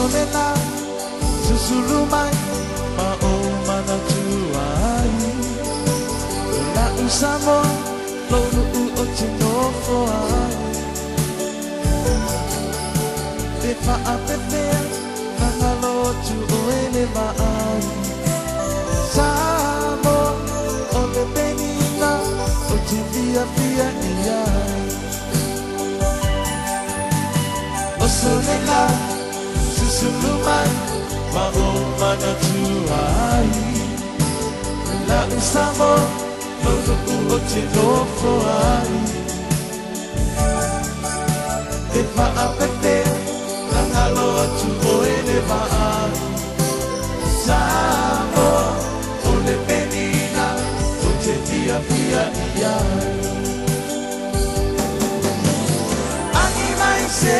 Osolela susulumay maumana tuai la usamo lolu uotinofo ai te whaapepe nangalo tu oele maai samo o le penina o te via via iai Osolela susulumay maumana tuai la usamo lolu uotinofo ai te whaapepe nangalo tu oele maai samo o le penina o te via via iai Angi mai se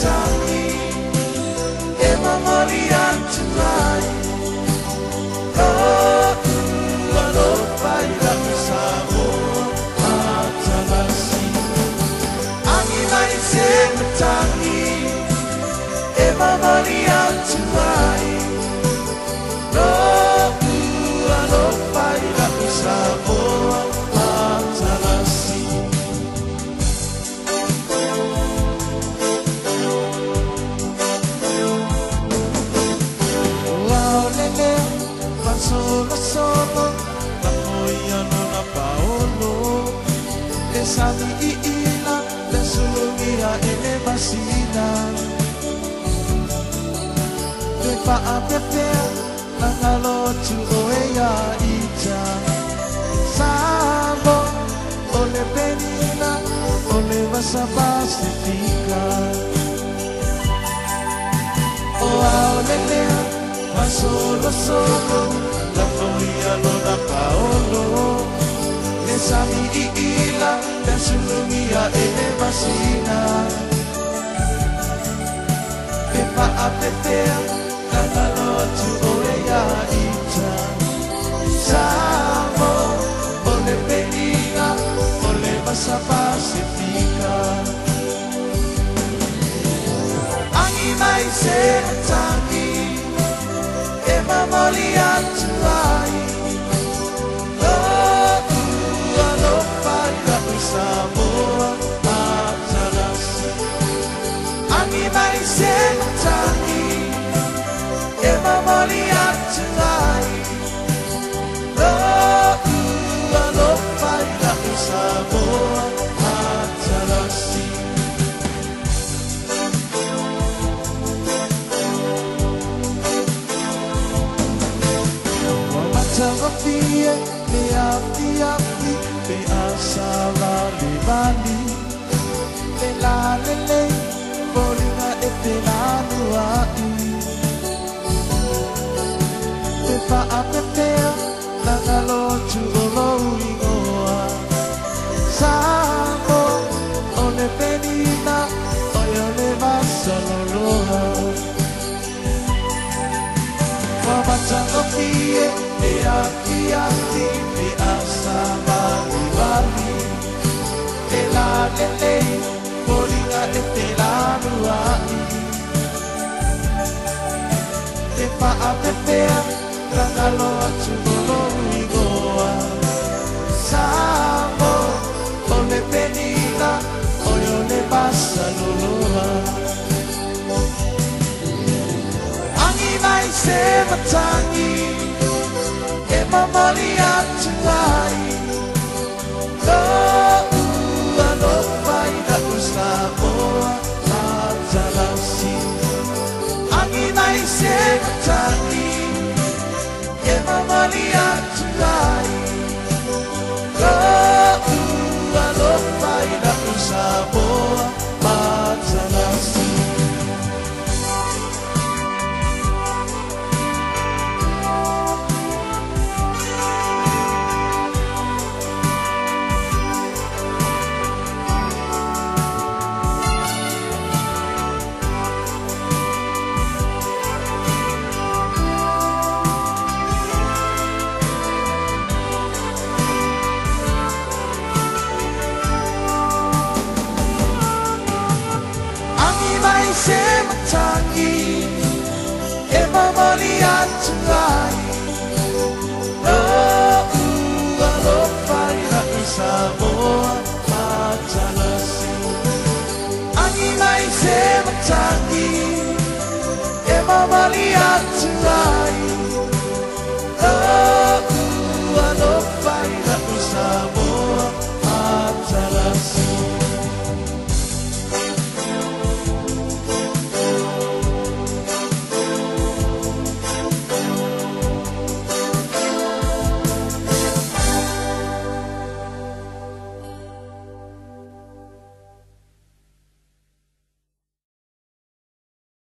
tangi e mamori antu ai Alo pai la samo atalasi Angi mai se tangi e mamori antu ai Alo pai la samo atalasi Solo solo la foia non ha paolo e sani ina le sulungia e le basina te fa a pepe la ngalo tu oea ita samo o le penina o le vasa pacifica o aolele ma solo solo la foia non ha paolo e sami ila le sulungia e le basina e fa a pepea la ngalo tu oea ita samo o le penina o le vasa pacifica Angi mai se tangi e mamoli atu ai Alo pai la Samoa atalasi Angi mai se tangi e mamoli atu ai Alo pai la Samoa atalasi Tawafie me api api me asala livani me la lele bolinga e te lanu ai te fa apepea na ngalo tu olo ingoa samo o le penina o yo le masaloloha Mama tawafie me api api me asama livani me la lele bolinga e te lanu ai te pa apepea rangalo atu olo igoa samo o le penina o yo le basa loloa Angi mai se matangi e mamoli atu ai Alo pai la Samoa atalasi Angi mai se matangi e mamoli atu ai Alo pai la Samoa atalasi Maria